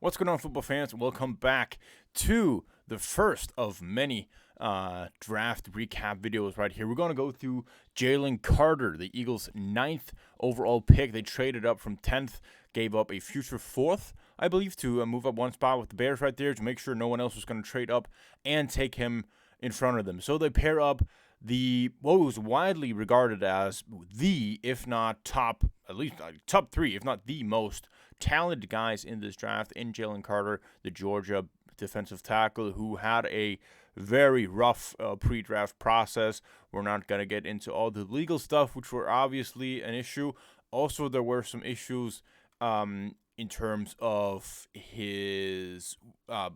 What's going on, football fans? Welcome back to the first of many draft recap videos right here. We're going to go through Jalen Carter, the Eagles' ninth overall pick. They traded up from 10th, gave up a future fourth, I believe, to move up one spot with the Bears right there to make sure no one else was going to trade up and take him in front of them. So they pair up what was widely regarded as the, if not top, at least top three, if not the most talented guys in this draft in Jalen Carter, the Georgia defensive tackle, who had a very rough pre-draft process. We're not going to get into all the legal stuff, which were obviously an issue. Also, there were some issues in terms of his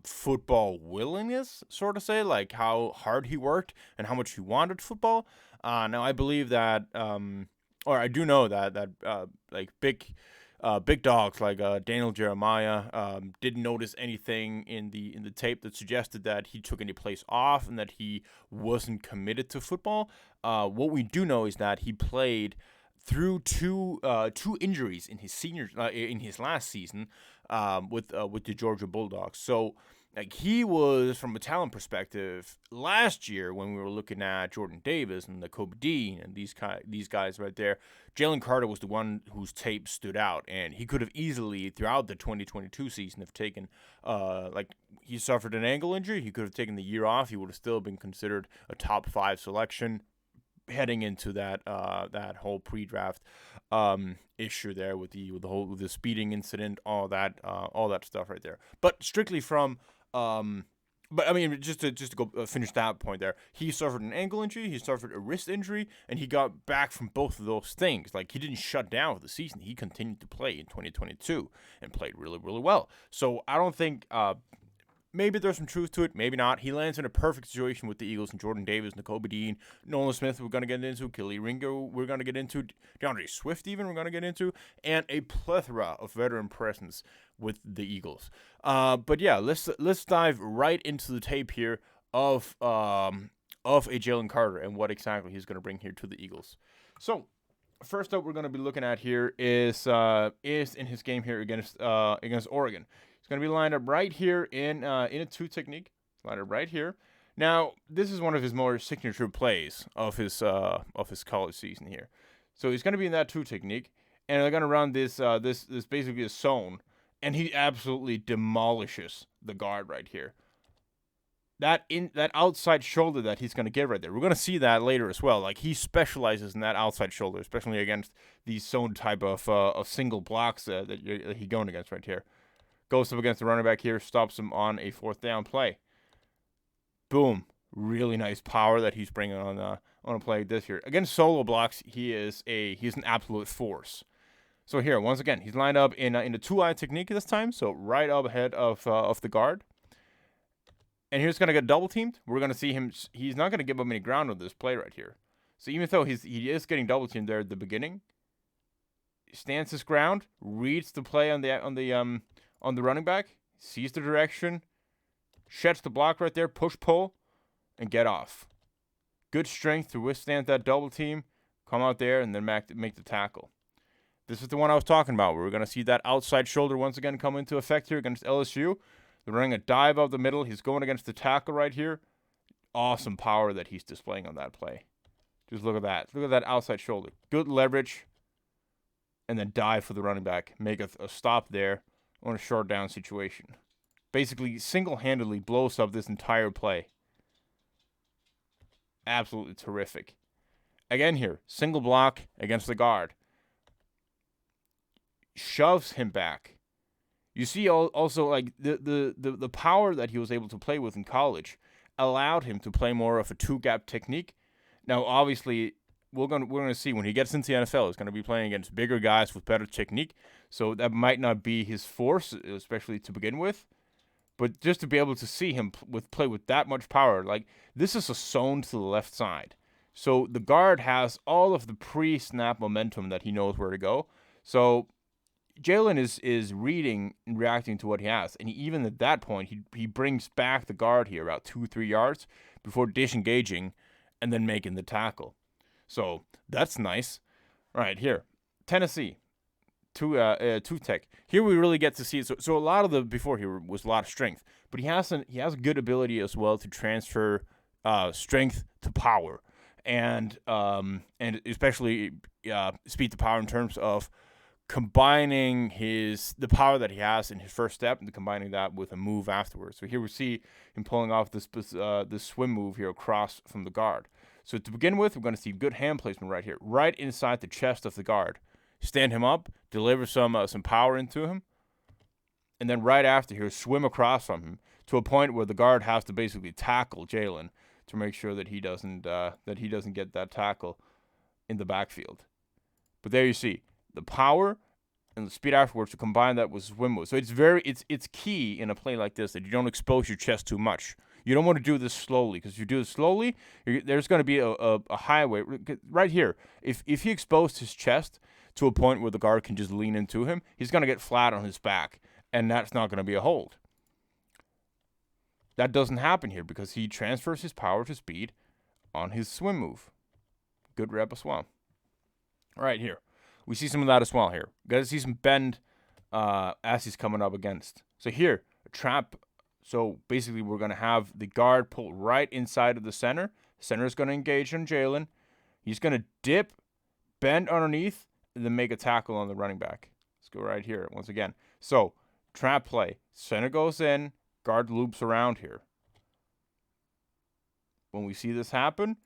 football willingness, sort of say, like how hard he worked and how much he wanted football. Now, I believe that, or I do know that like big dogs like Daniel Jeremiah didn't notice anything in the tape that suggested that he took any place off and that he wasn't committed to football. What we do know is that he played through two injuries in his last season with the Georgia Bulldogs. So like he was, from a talent perspective, last year when we were looking at Jordan Davis and the Kobe Dean and these guys right there, Jalen Carter was the one whose tape stood out, and he could have easily throughout the 2022 season have taken he suffered an ankle injury. He could have taken the year off. He would have still been considered a top 5 selection heading into that whole pre-draft issue there with the speeding incident, all that stuff right there. But strictly from but I mean, just to go finish that point there, he suffered an ankle injury, he suffered a wrist injury, and he got back from both of those things. Like, he didn't shut down for the season. He continued to play in 2022 and played really, really well. So I don't think maybe there's some truth to it, maybe not. He lands in a perfect situation with the Eagles and Jordan Davis, Kobe Dean, Nolan Smith, we're going to get into, Kelly Ringo, we're going to get into, DeAndre Swift even, we're going to get into, and a plethora of veteran presence with the Eagles. But yeah, let's dive right into the tape here of a Jalen Carter and what exactly he's going to bring here to the Eagles. So, first up, we're going to be looking at here is in his game here against Oregon. It's going to be lined up right here in a 2 technique. Lined up right here. Now, this is one of his more signature plays of his college season here. So he's going to be in that 2 technique, and they're going to run this basically a zone, and he absolutely demolishes the guard right here. That outside shoulder that he's going to get right there. We're going to see that later as well. Like, he specializes in that outside shoulder, especially against these zone type of single blocks that he's going against right here. Goes up against the running back here, stops him on a 4th down play. Boom. Really nice power that he's bringing on a play like this here. Against solo blocks, he's an absolute force. So here, once again, he's lined up in a 2-eye technique this time, so right up ahead of the guard. And here's going to get double teamed. We're going to see him. He's not going to give up any ground with this play right here. So even though he is getting double teamed there at the beginning, stands his ground, reads the play on the running back, sees the direction, sheds the block right there, push pull, and get off. Good strength to withstand that double team, come out there, and then make the tackle. This is the one I was talking about. We're going to see that outside shoulder once again come into effect here against LSU. They're running a dive up the middle. He's going against the tackle right here. Awesome power that he's displaying on that play. Just look at that. Look at that outside shoulder. Good leverage. And then dive for the running back. Make a stop there on a short down situation. Basically, single-handedly blows up this entire play. Absolutely terrific. Again here, single block against the guard. Shoves him back. You see also like the power that he was able to play with in college allowed him to play more of a 2-gap technique. Now, obviously, we're gonna see when he gets into the NFL, he's gonna be playing against bigger guys with better technique. So that might not be his force, especially to begin with. But just to be able to see him play with that much power, like this is a zone to the left side. So the guard has all of the pre-snap momentum that he knows where to go. So Jalen is reading and reacting to what he has. And even at that point, he brings back the guard here about 2-3 yards before disengaging and then making the tackle. So that's nice. All right, here. Tennessee. two tech. Here we really get to see it. So a lot of the before here was a lot of strength, but he has a good ability as well to transfer strength to power, and especially speed to power in terms of combining the power that he has in his first step and combining that with a move afterwards. So here we see him pulling off this swim move here across from the guard. So to begin with, we're going to see good hand placement right here, right inside the chest of the guard. Stand him up, deliver some power into him, and then right after here, swim across from him to a point where the guard has to basically tackle Jalen to make sure that he doesn't get that tackle in the backfield. But there you see the power and the speed afterwards to combine that with swim move. So it's key in a play like this that you don't expose your chest too much. You don't want to do this slowly, because if you do it slowly, there's going to be a highway right here. If he exposed his chest to a point where the guard can just lean into him, he's going to get flat on his back, and that's not going to be a hold. That doesn't happen here because he transfers his power to speed on his swim move. Good rep as well. All right, here. We see some of that as well here. Got to see some bend as he's coming up against. So here, a trap. So basically we're going to have the guard pull right inside of the center. Center is going to engage on Jalen. He's going to dip, bend underneath, and then make a tackle on the running back. Let's go right here once again. So trap play. Center goes in. Guard loops around here. When we see this happen,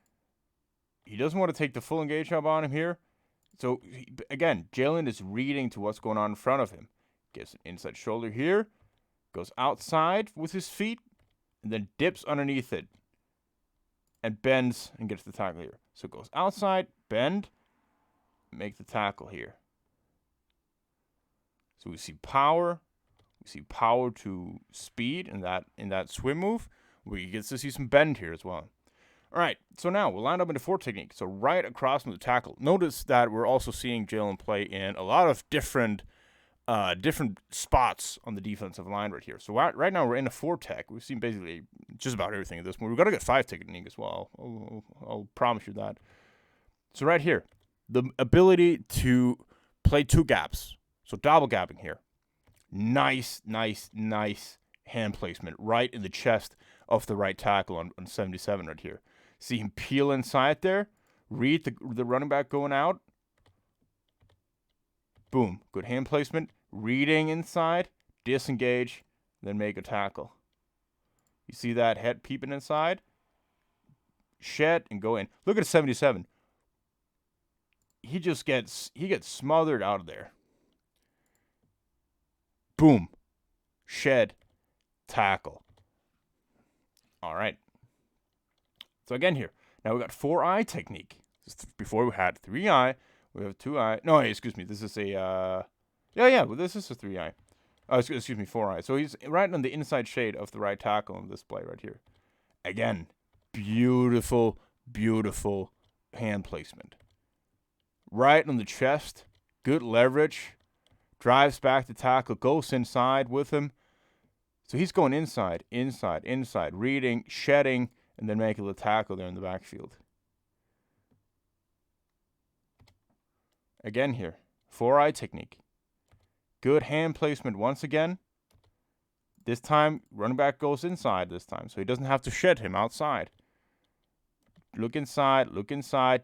he doesn't want to take the full engage up on him here. So, again, Jalen is reading to what's going on in front of him. Gets an inside shoulder here. Goes outside with his feet. And then dips underneath it. And bends and gets the tackle here. So, goes outside, bend, make the tackle here. So, we see power. We see power to speed in that swim move. We get to see some bend here as well. All right, so now we'll line up in the 4 technique. So right across from the tackle. Notice that we're also seeing Jalen play in a lot of different spots on the defensive line right here. So right now we're in a 4 tech. We've seen basically just about everything at this point. We've got to get 5 technique as well. I'll promise you that. So right here, the ability to play 2 gaps. So double gapping here. Nice hand placement right in the chest of the right tackle on 77 right here. See him peel inside there. Read the running back going out. Boom. Good hand placement. Reading inside. Disengage. Then make a tackle. You see that head peeping inside? Shed and go in. Look at 77. He gets smothered out of there. Boom. Shed. Tackle. All right. So again here. Now we got 4-eye technique. Before we had 3-eye. We have 2-eye. No, excuse me. This is a well, this is a 3-eye. Excuse me, 4-eye. So he's right on the inside shade of the right tackle on this play right here. Again, beautiful hand placement. Right on the chest. Good leverage. Drives back the tackle. Goes inside with him. So he's going inside, reading, shedding, and then making the tackle there in the backfield. Again here, 4-eye technique. Good hand placement once again. This time, running back goes inside this time, so he doesn't have to shed him outside. Look inside,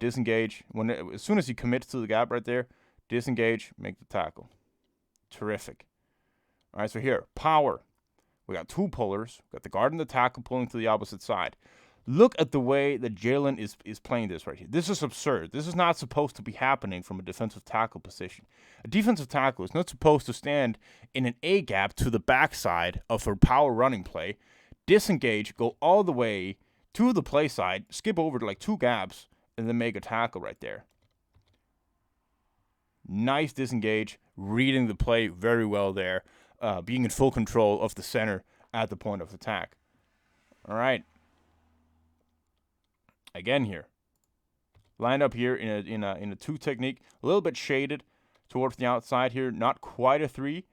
disengage. As soon as he commits to the gap right there, disengage, make the tackle. Terrific. All right, so here, power. We got 2 pullers. We got the guard and the tackle pulling to the opposite side. Look at the way that Jalen is playing this right here. This is absurd. This is not supposed to be happening from a defensive tackle position. A defensive tackle is not supposed to stand in an A gap to the backside of a power running play, disengage, go all the way to the play side, skip over to like 2 gaps, and then make a tackle right there. Nice disengage, reading the play very well there. Being in full control of the center at the point of attack. All right. Again here. Lined up here in a 2 technique. A little bit shaded towards the outside here. Not quite a 3.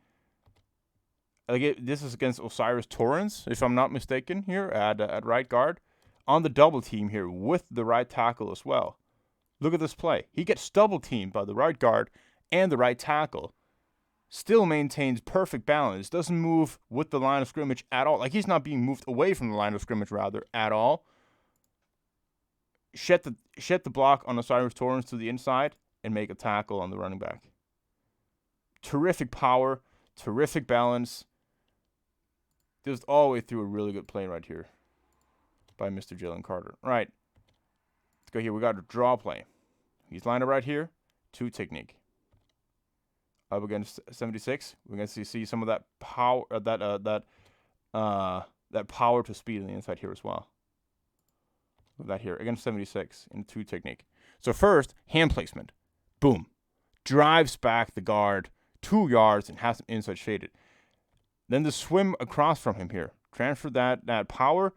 This is against Osiris Torrance, if I'm not mistaken, here at right guard. On the double team here with the right tackle as well. Look at this play. He gets double teamed by the right guard and the right tackle. still maintains perfect balance, doesn't move with the line of scrimmage at all. Like, he's not being moved away from the line of scrimmage, rather, at all. Shed the block on Osiris Torrance to the inside and make a tackle on the running back. Terrific power, terrific balance. Just all the way through a really good play right here by Mr. Jalen Carter. All right, let's go here. We got a draw play. He's lined up right here. 2 technique. Up against 76. We're going to see some of that power, that power to speed on the inside here as well. With that here against 76 in 2 technique. So first, hand placement. Boom. Drives back the guard 2 yards and has him inside shaded. Then the swim across from him here. Transfer that power.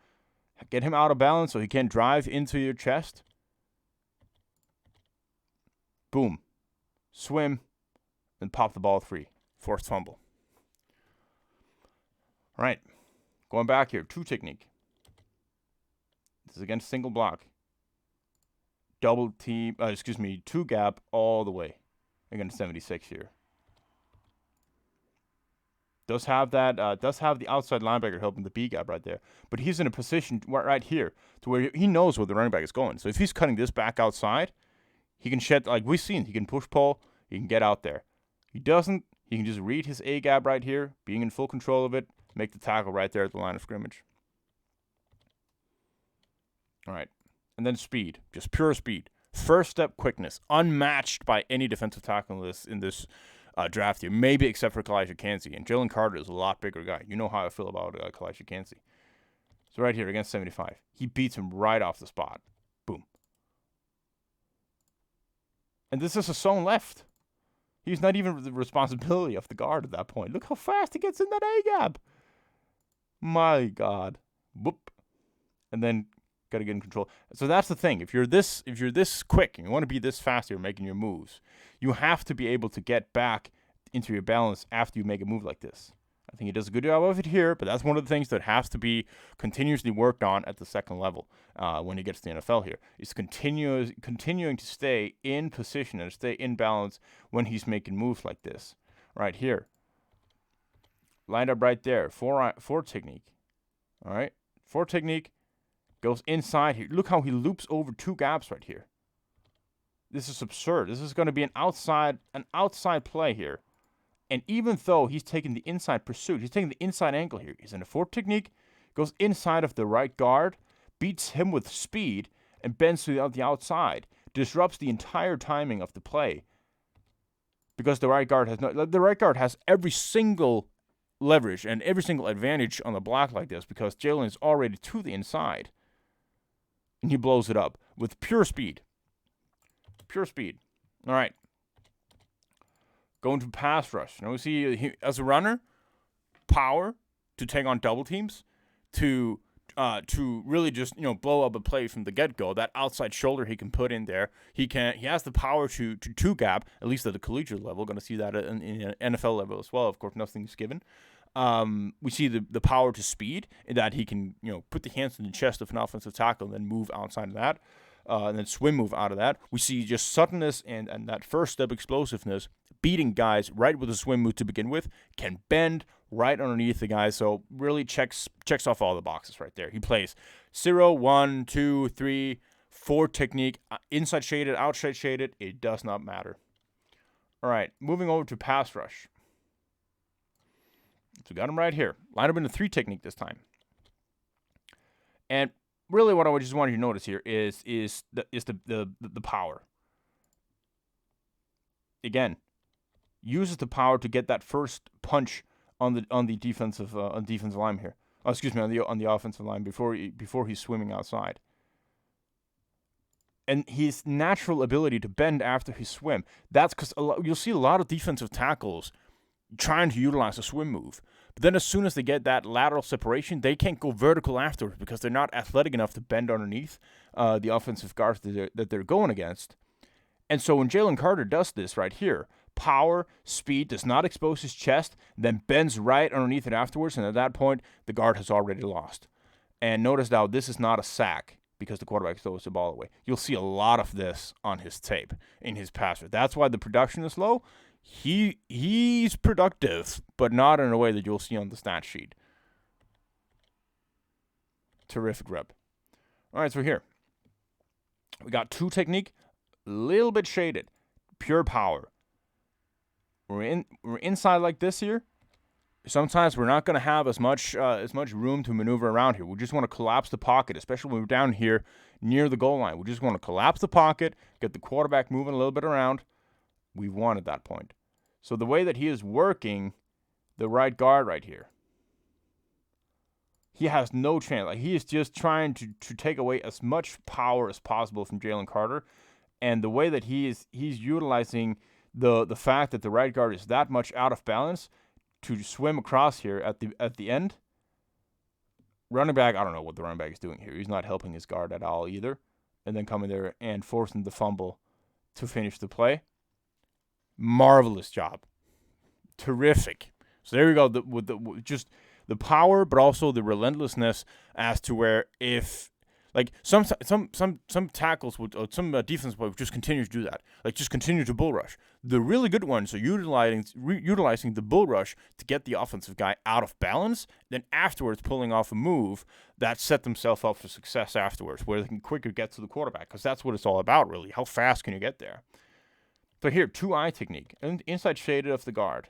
Get him out of balance so he can't drive into your chest. Boom. Swim. Then pop the ball free. Forced fumble. All right. Going back here. 2 technique. This is against single block. Double team. 2 gap all the way. Against 76 here. Does have the outside linebacker helping the B gap right there. But he's in a position right here to where he knows where the running back is going. So if he's cutting this back outside, he can shed, like we've seen, he can push pull, he can get out there. He doesn't, he can just read his A gap right here, being in full control of it, make the tackle right there at the line of scrimmage. All right. And then speed, just pure speed. First step quickness, unmatched by any defensive tackle in this draft here, maybe except for Kalijah Kancey. And Jalen Carter is a lot bigger guy. You know how I feel about Kalijah Kancey. So right here against 75, he beats him right off the spot. Boom. And this is a zone left. He's not even the responsibility of the guard at that point. Look how fast he gets in that A gap. My God. Whoop. And then got to get in control. So that's the thing. If you're this quick and you want to be this fast, you're making your moves, you have to be able to get back into your balance after you make a move like this. I think he does a good job of it here, but that's one of the things that has to be continuously worked on at the second level when he gets to the NFL here. Is continuing to stay in position and stay in balance when he's making moves like this. Right here. Lined up right there. Four technique. All right. 4 technique. Goes inside here. Look how he loops over 2 gaps right here. This is absurd. This is going to be an outside play here. And even though he's taking the inside pursuit, he's taking the inside angle here. He's in a 4 technique, goes inside of the right guard, beats him with speed, and bends to the outside. Disrupts the entire timing of the play. Because the right guard has every single leverage and every single advantage on the block like this because Jalen is already to the inside. And he blows it up with pure speed. Pure speed. All right. Going to pass rush. Now we see he, as a runner, power to take on double teams, to really just blow up a play from the get-go. That outside shoulder he can put in there. He has the power to 2 gap, at least at the collegiate level. Going to see that in NFL level as well. Of course, nothing's given. We see the power to speed in that he can put the hands in the chest of an offensive tackle and then move outside of that, and then swim move out of that. We see just suddenness and that first step explosiveness, beating guys right with a swim move to begin with, can bend right underneath the guy. So really checks off all the boxes right there. He plays 0, 1, 2, 3, 4 technique, inside shaded, outside shaded. It does not matter. All right, moving over to pass rush. So we got him right here. Line up in the 3 technique this time. And really what I just wanted you to notice here is the power. Again, uses the power to get that first punch on the defensive line here. Oh, excuse me, on the offensive line before he's swimming outside. And his natural ability to bend after his swim. That's because you'll see a lot of defensive tackles trying to utilize a swim move. But then as soon as they get that lateral separation, they can't go vertical afterwards because they're not athletic enough to bend underneath the offensive guards that they're going against. And so when Jalen Carter does this right here, power, speed, does not expose his chest, then bends right underneath it afterwards, and at that point, the guard has already lost. And notice now, this is not a sack because the quarterback throws the ball away. You'll see a lot of this on his tape in his passer. That's why the production is low. he's productive, but not in a way that you'll see on the stat sheet. Terrific rep. All right, so here we got 2 technique, a little bit shaded, pure power. We're inside like this here. Sometimes we're not going to have as much room to maneuver around here. We just want to collapse the pocket, especially when we're down here near the goal line. We just want to collapse the pocket, get the quarterback moving a little bit around. We've won at that point. So the way that he is working the right guard right here, he has no chance. Like, he is just trying to take away as much power as possible from Jalen Carter. And the way that he's utilizing the fact that the right guard is that much out of balance to swim across here at the end. Running back, I don't know what the running back is doing here. He's not helping his guard at all either. And then coming there and forcing the fumble to finish the play. Marvelous job. Terrific. So there we go. With just the power, but also the relentlessness as to where if, like, some tackles would, or some defense would just continue to do that. Like, just continue to bull rush. The really good ones are utilizing the bull rush to get the offensive guy out of balance, then afterwards pulling off a move that set themselves up for success afterwards, where they can quicker get to the quarterback, because that's what it's all about, really. How fast can you get there? So here, 2-eye technique, and inside shaded of the guard.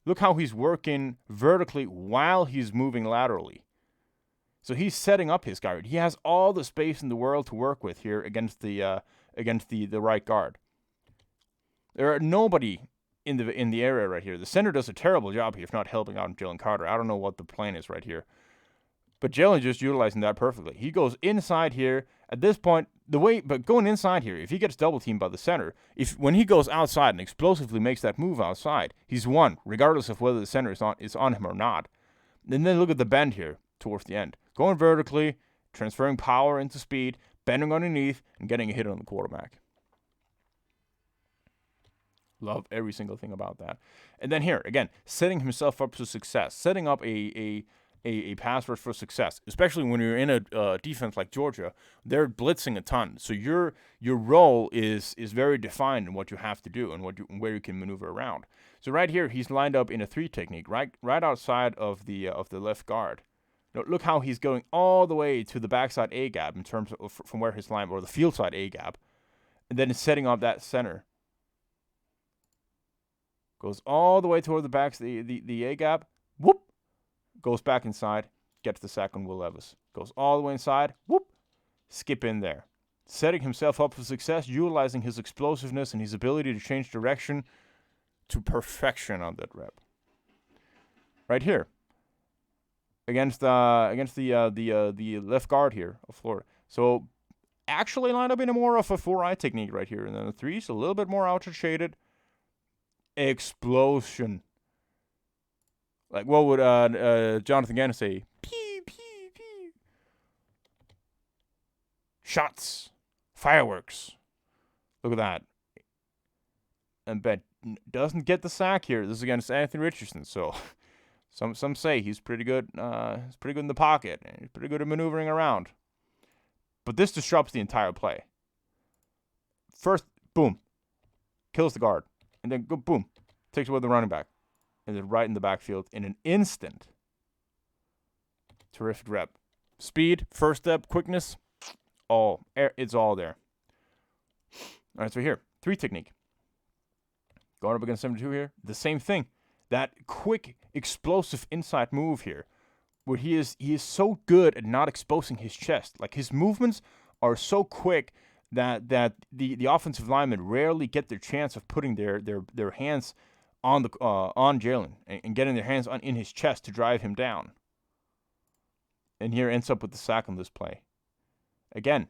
Look how he's working vertically while he's moving laterally. So he's setting up his guard. He has all the space in the world to work with here against the right guard. There are nobody in the area right here. The center does a terrible job here, if not helping out Jalen Carter. I don't know what the plan is right here. But Jalen just utilizing that perfectly. He goes inside here. At this point, but going inside here, if he gets double teamed by the center, when he goes outside and explosively makes that move outside, he's won, regardless of whether the center is on him or not. And then look at the bend here towards the end. Going vertically, transferring power into speed, bending underneath, and getting a hit on the quarterback. Love every single thing about that. And then here, again, setting himself up for success, setting up a pass rush for success, especially when you're in a defense like Georgia. They're blitzing a ton, so your role is very defined in what you have to do and where you can maneuver around. So right here, he's lined up in a 3 technique, right outside of the left guard. Now, look how he's going all the way to the backside A gap in terms of from where his line, or the field side A gap, and then setting up that center. Goes all the way toward the back, the A gap. Whoop. Goes back inside. Gets the sack on Will Levis. Goes all the way inside. Whoop. Skip in there. Setting himself up for success, utilizing his explosiveness and his ability to change direction to perfection on that rep. Right here. Against the left guard here of Florida. So actually lined up in a more of a 4-eye technique right here. And then the 3's a little bit more outer shaded. Explosion. Like, what would Jonathan Gannon say? Pew, pew, pew. Shots. Fireworks. Look at that. And Bet doesn't get the sack here. This is against Anthony Richardson. So some say he's pretty good. He's pretty good in the pocket. And he's pretty good at maneuvering around. But this disrupts the entire play. First, boom. Kills the guard. And then, go boom. Takes away the running back. And then right in the backfield in an instant. Terrific rep. Speed, first step, quickness, it's all there. All right, so here, 3 technique. Going up against 72 here, the same thing. That quick, explosive inside move here, where he is so good at not exposing his chest. Like, his movements are so quick that the offensive linemen rarely get their chance of putting their hands on Jalen and getting their hands in his chest to drive him down. And here ends up with the sack on this play. Again,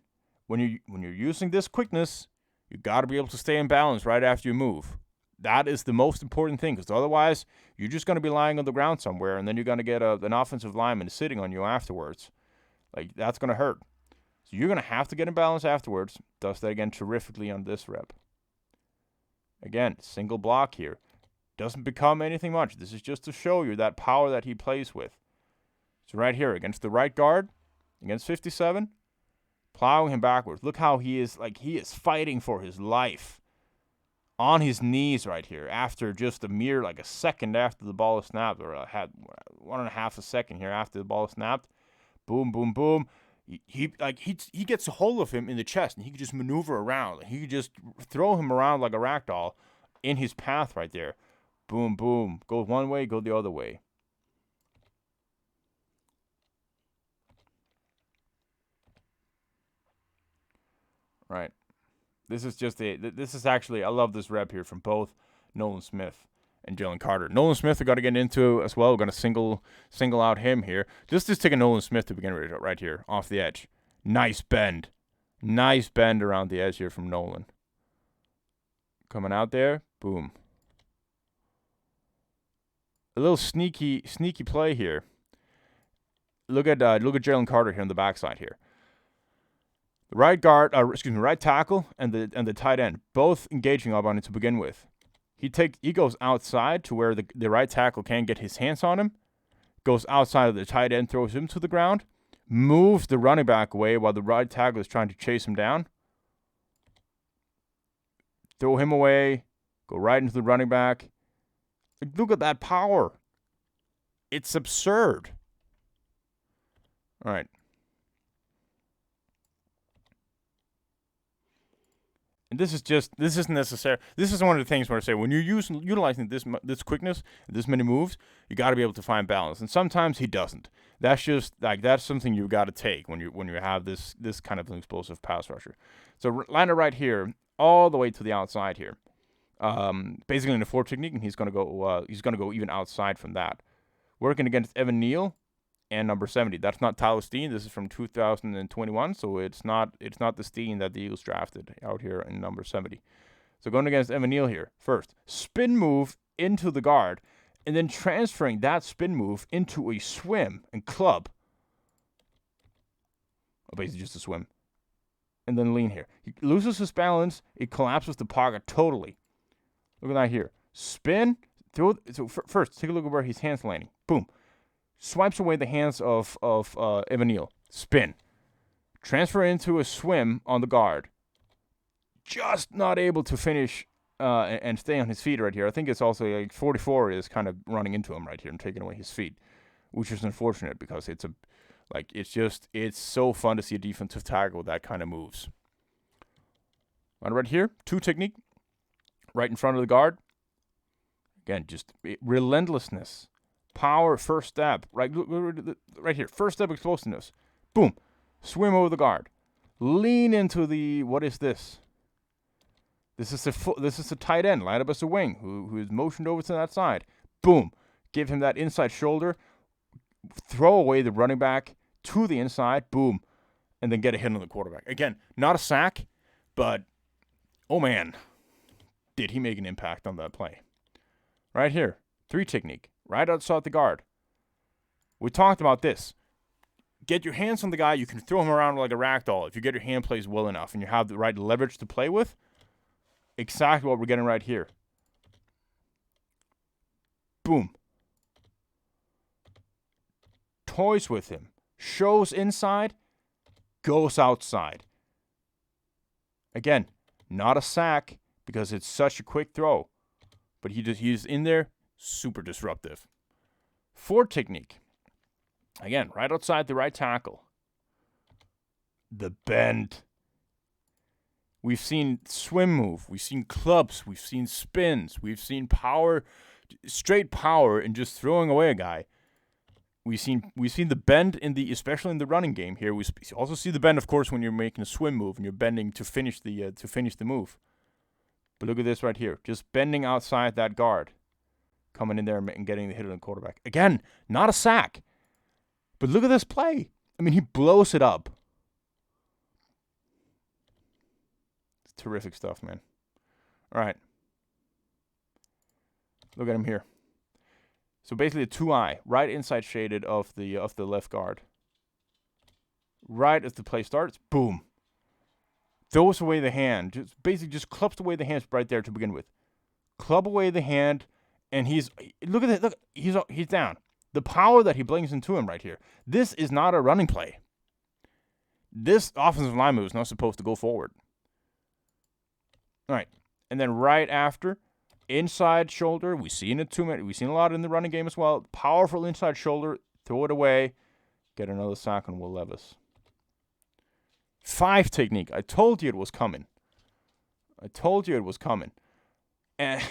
when you're using this quickness, you got to be able to stay in balance right after you move. That is the most important thing, because otherwise you're just going to be lying on the ground somewhere, and then you're going to get an offensive lineman sitting on you afterwards. Like, that's going to hurt. So you're going to have to get in balance afterwards. Does that again terrifically on this rep. Again, single block here. Doesn't become anything much. This is just to show you that power that he plays with. So right here, against the right guard, against 57, plowing him backwards. Look how he is fighting for his life on his knees right here after just a mere like a second after the ball is snapped, or had 1.5 seconds here after the ball is snapped. Boom, boom, boom. He gets a hold of him in the chest, and he could just maneuver around. He could just throw him around like a rag doll in his path right there. Boom, boom. Go one way, go the other way. Right. This is actually, I love this rep here from both Nolan Smith and Jalen Carter. Nolan Smith, we're going to get into as well. We're going to single out him here. Just take a Nolan Smith to begin with right here, off the edge. Nice bend. Nice bend around the edge here from Nolan. Coming out there. Boom. A little sneaky play here. Look at Jalen Carter here on the backside here. The right guard, right tackle and the tight end, both engaging up on it to begin with. He goes outside to where the right tackle can't get his hands on him. Goes outside of the tight end, throws him to the ground, moves the running back away while the right tackle is trying to chase him down. Throw him away, go right into the running back. Look at that power. It's absurd. All right. And this isn't necessary. This is one of the things where I say when you're utilizing this quickness, this many moves, you got to be able to find balance. And sometimes he doesn't. That's something you got to take when you have this kind of an explosive pass rusher. So line it right here, all the way to the outside here. Basically in the 4 technique, and he's gonna go even outside from that. Working against Evan Neal and number 70. That's not Tyler Steen. This is from 2021, so it's not the Steen that the Eagles drafted out here in number 70. So going against Evan Neal here. First, spin move into the guard, and then transferring that spin move into a swim and club. Basically just a swim. And then lean here. He loses his balance. It collapses the pocket totally. Look at that here. Spin. First, take a look at where his hands landing. Boom. Swipes away the hands of Evan Neal. Spin. Transfer into a swim on the guard. Just not able to finish and stay on his feet right here. I think it's also like 44 is kind of running into him right here and taking away his feet, which is unfortunate because it's so fun to see a defensive tackle with that kind of moves. Right here, 2 technique. Right in front of the guard. Again, just relentlessness. Power, first step. Right here. First step explosiveness. Boom. Swim over the guard. Lean into the, what is this? This is a tight end, lined up as a wing, who is motioned over to that side. Boom. Give him that inside shoulder. Throw away the running back to the inside. Boom. And then get a hit on the quarterback. Again, not a sack, but, oh man, did he make an impact on that play. Right here. 3 technique. Right outside the guard. We talked about this. Get your hands on the guy. You can throw him around like a rag doll if you get your hand plays well enough and you have the right leverage to play with. Exactly what we're getting right here. Boom. Toys with him. Shows inside. Goes outside. Again, not a sack because it's such a quick throw. But he's in there. Super disruptive. 4 technique. Again, right outside the right tackle. The bend. We've seen swim move. We've seen clubs. We've seen spins. We've seen power, straight power, and just throwing away a guy. We've seen the bend especially in the running game here. We also see the bend, of course, when you're making a swim move and you're bending to finish the move. But look at this right here, just bending outside that guard. Coming in there and getting the hit on the quarterback. Again, not a sack. But look at this play. I mean, he blows it up. It's terrific stuff, man. All right. Look at him here. So basically a 2-eye, right inside shaded of the left guard. Right as the play starts, boom. Throws away the hand. Just clubs away the hands right there to begin with. Club away the hand. And look at it. Look, he's down. The power that he brings into him right here. This is not a running play. This offensive line move is not supposed to go forward. All right. And then right after, inside shoulder. We've seen it too many. We've seen a lot in the running game as well. Powerful inside shoulder. Throw it away. Get another sack on Will Levis. 5 technique. I told you it was coming. I told you it was coming. And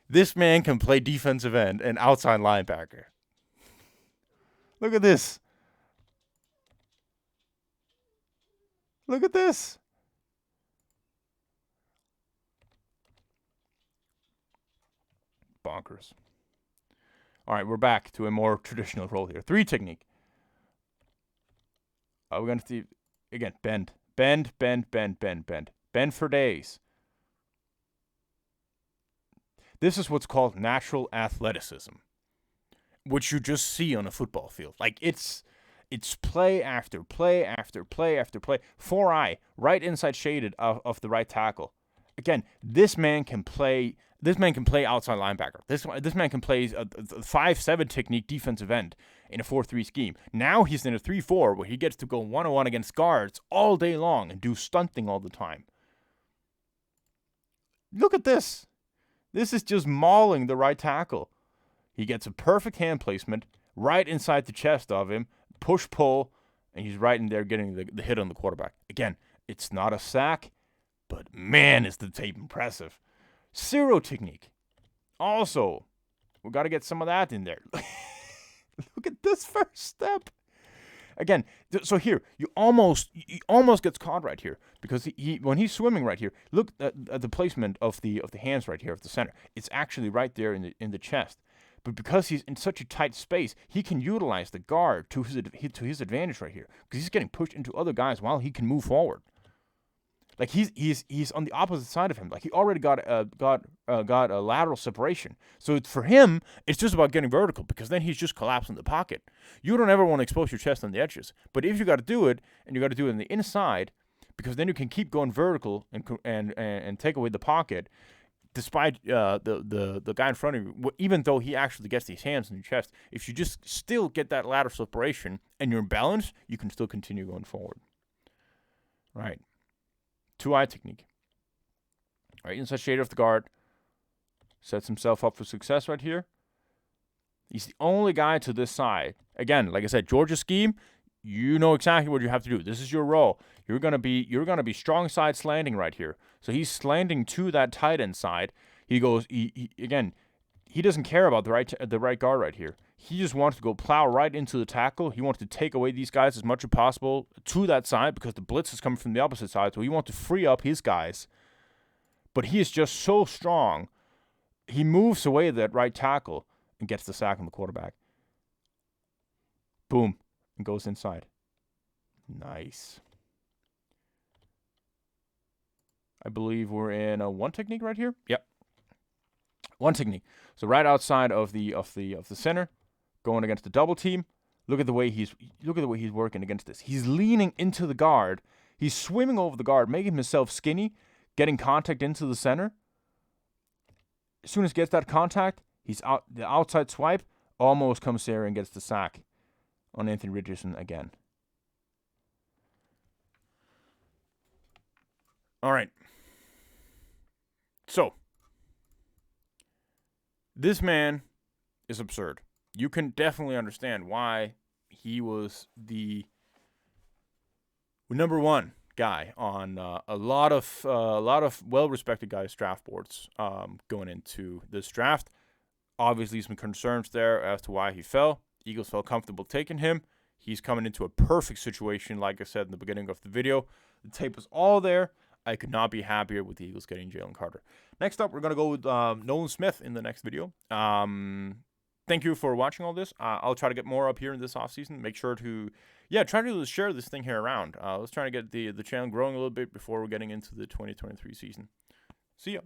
this man can play defensive end and outside linebacker. Look at this. Look at this. Bonkers. All right, we're back to a more traditional role here. 3 technique. We're going to see, again, bend. Bend, bend, bend, bend, bend. Bend for days. This is what's called natural athleticism, which you just see on a football field. Like, it's play after play after play after play. 4-eye, right inside shaded of the right tackle. Again, this man can play. This man can play outside linebacker. This man can play a 5-7 technique defensive end in a 4-3 scheme. Now he's in a 3-4 where he gets to go 1-on-1 against guards all day long and do stunting all the time. Look at this. This is just mauling the right tackle. He gets a perfect hand placement right inside the chest of him, push-pull, and he's right in there getting the hit on the quarterback. Again, it's not a sack, but man, is the tape impressive. 0 technique. Also, we got to get some of that in there. Look at this first step. Again, so here, he almost gets caught right here because he when he's swimming right here, look at the placement of the hands right here of the center. It's actually right there in the chest. But because he's in such a tight space, he can utilize the guard to his advantage right here because he's getting pushed into other guys while he can move forward. Like he's on the opposite side of him. Like he already got a lateral separation. So for him, it's just about getting vertical because then he's just collapsing the pocket. You don't ever want to expose your chest on the edges. But if you got to do it, and you got to do it on the inside, because then you can keep going vertical and take away the pocket, despite the guy in front of you, even though he actually gets these hands in your chest, if you just still get that lateral separation and you're balanced, you can still continue going forward. Right. 2-eye technique. Right, inside shade of the guard. Sets himself up for success right here. He's the only guy to this side. Again, like I said, Georgia scheme, you know exactly what you have to do. This is your role. You're gonna be strong side slanting right here. So he's slanting to that tight end side. He goes he doesn't care about the right guard right here. He just wants to go plow right into the tackle. He wants to take away these guys as much as possible to that side because the blitz is coming from the opposite side. So he wants to free up his guys. But he is just so strong. He moves away that right tackle and gets the sack on the quarterback. Boom. And goes inside. Nice. I believe we're in a 1 technique right here. Yep. 1 technique. So right outside of the center, going against the double team. Look at the way he's working against this. He's leaning into the guard. He's swimming over the guard, making himself skinny, getting contact into the center. As soon as he gets that contact, he's out the outside swipe, almost comes there and gets the sack on Anthony Richardson again. All right. So, this man is absurd. You can definitely understand why he was the number 1 guy on a lot of well-respected guys' draft boards going into this draft. Obviously, some concerns there as to why he fell. Eagles felt comfortable taking him. He's coming into a perfect situation, like I said in the beginning of the video. The tape was all there. I could not be happier with the Eagles getting Jalen Carter. Next up, we're going to go with Nolan Smith in the next video. Thank you for watching all this. I'll try to get more up here in this offseason. Make sure to, try to share this thing here around. Let's try to get the channel growing a little bit before we're getting into the 2023 season. See ya.